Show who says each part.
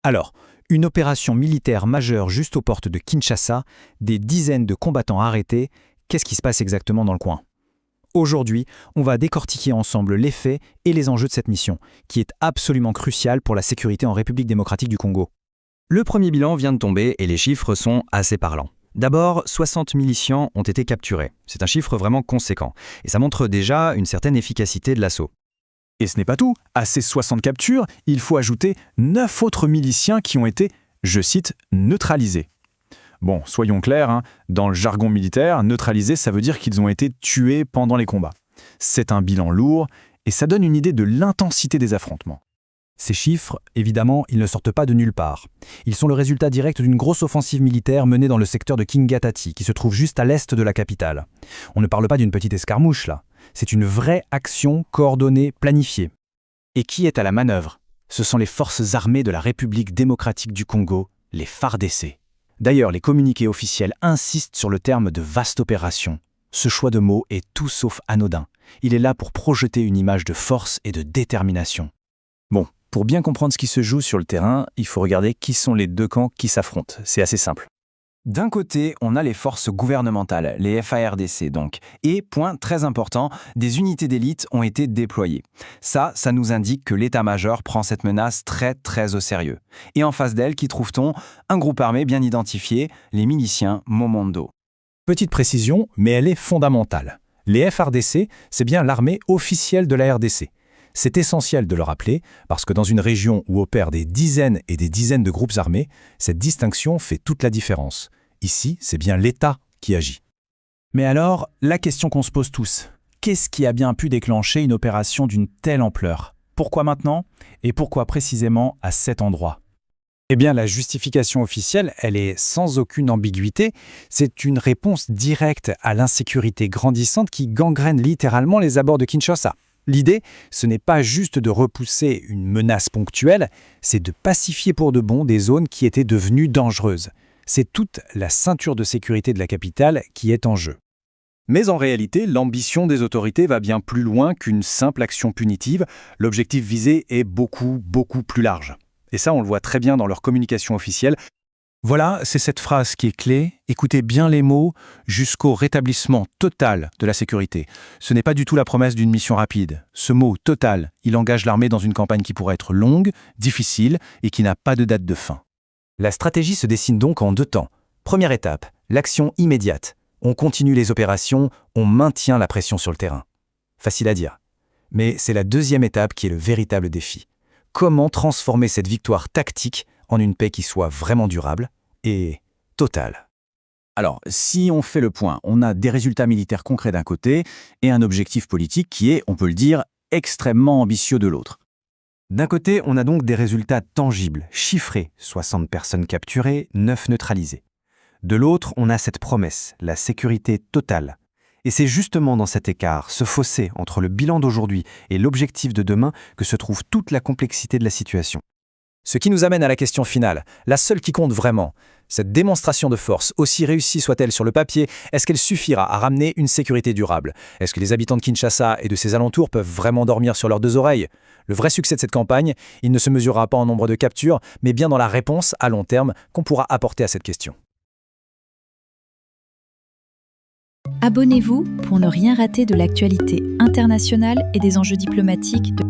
Speaker 1: Alors, une opération militaire majeure juste aux portes de Kinshasa, des dizaines de combattants arrêtés, qu'est-ce qui se passe exactement dans le coin? Aujourd'hui, on va décortiquer ensemble les faits et les enjeux de cette mission, qui est absolument cruciale pour la sécurité en République démocratique du Congo.
Speaker 2: Le premier bilan vient de tomber et les chiffres sont assez parlants. D'abord, 60 miliciens ont été capturés. C'est un chiffre vraiment conséquent. Et ça montre déjà une certaine efficacité de l'assaut.
Speaker 3: Et ce n'est pas tout. À ces 60 captures, il faut ajouter 9 autres miliciens qui ont été, je cite, neutralisés. Bon, soyons clairs, dans le jargon militaire, neutralisés, ça veut dire qu'ils ont été tués pendant les combats. C'est un bilan lourd et ça donne une idée de l'intensité des affrontements.
Speaker 1: Ces chiffres, évidemment, ils ne sortent pas de nulle part. Ils sont le résultat direct d'une grosse offensive militaire menée dans le secteur de Kingatati, qui se trouve juste à l'est de la capitale. On ne parle pas d'une petite escarmouche, là. C'est une vraie action coordonnée, planifiée.
Speaker 3: Et qui est à la manœuvre? Ce sont les forces armées de la République démocratique du Congo, les FARDC. D'ailleurs, les communiqués officiels insistent sur le terme de vaste opération. Ce choix de mots est tout sauf anodin. Il est là pour projeter une image de force et de détermination. Bon, pour bien comprendre ce qui se joue sur le terrain, il faut regarder qui sont les deux camps qui s'affrontent. C'est assez simple. D'un côté, on a les forces gouvernementales, les FARDC donc. Et, point très important, des unités d'élite ont été déployées. Ça nous indique que l'état-major prend cette menace très très au sérieux. Et en face d'elle, qui trouve-t-on? Un groupe armé bien identifié, les miliciens Momondo.
Speaker 1: Petite précision, mais elle est fondamentale. Les FARDC, c'est bien l'armée officielle de la RDC. C'est essentiel de le rappeler, parce que dans une région où opèrent des dizaines et des dizaines de groupes armés, cette distinction fait toute la différence. Ici, c'est bien l'État qui agit.
Speaker 3: Mais alors, la question qu'on se pose tous, qu'est-ce qui a bien pu déclencher une opération d'une telle ampleur? Pourquoi maintenant? Et pourquoi précisément à cet endroit?
Speaker 1: Eh bien, la justification officielle, elle est sans aucune ambiguïté. C'est une réponse directe à l'insécurité grandissante qui gangrène littéralement les abords de Kinshasa. L'idée, ce n'est pas juste de repousser une menace ponctuelle, c'est de pacifier pour de bon des zones qui étaient devenues dangereuses. C'est toute la ceinture de sécurité de la capitale qui est en jeu.
Speaker 3: Mais en réalité, l'ambition des autorités va bien plus loin qu'une simple action punitive. L'objectif visé est beaucoup plus large. Et ça, on le voit très bien dans leur communication officielle. Voilà, c'est cette phrase qui est clé. Écoutez bien les mots, jusqu'au rétablissement total de la sécurité. Ce n'est pas du tout la promesse d'une mission rapide. Ce mot « total », il engage l'armée dans une campagne qui pourrait être longue, difficile et qui n'a pas de date de fin.
Speaker 1: La stratégie se dessine donc en deux temps. Première étape, l'action immédiate. On continue les opérations, on maintient la pression sur le terrain. Facile à dire. Mais c'est la deuxième étape qui est le véritable défi. Comment transformer cette victoire tactique en une paix qui soit vraiment durable et totale?
Speaker 3: Alors, si on fait le point, on a des résultats militaires concrets d'un côté et un objectif politique qui est, on peut le dire, extrêmement ambitieux de l'autre. D'un côté, on a donc des résultats tangibles, chiffrés, 60 personnes capturées, 9 neutralisées. De l'autre, on a cette promesse, la sécurité totale. Et c'est justement dans cet écart, ce fossé entre le bilan d'aujourd'hui et l'objectif de demain que se trouve toute la complexité de la situation. Ce qui nous amène à la question finale, la seule qui compte vraiment. Cette démonstration de force, aussi réussie soit-elle sur le papier, est-ce qu'elle suffira à ramener une sécurité durable? Est-ce que les habitants de Kinshasa et de ses alentours peuvent vraiment dormir sur leurs deux oreilles? Le vrai succès de cette campagne, il ne se mesurera pas en nombre de captures, mais bien dans la réponse à long terme qu'on pourra apporter à cette question.
Speaker 4: Abonnez-vous pour ne rien rater de l'actualité internationale et des enjeux diplomatiques de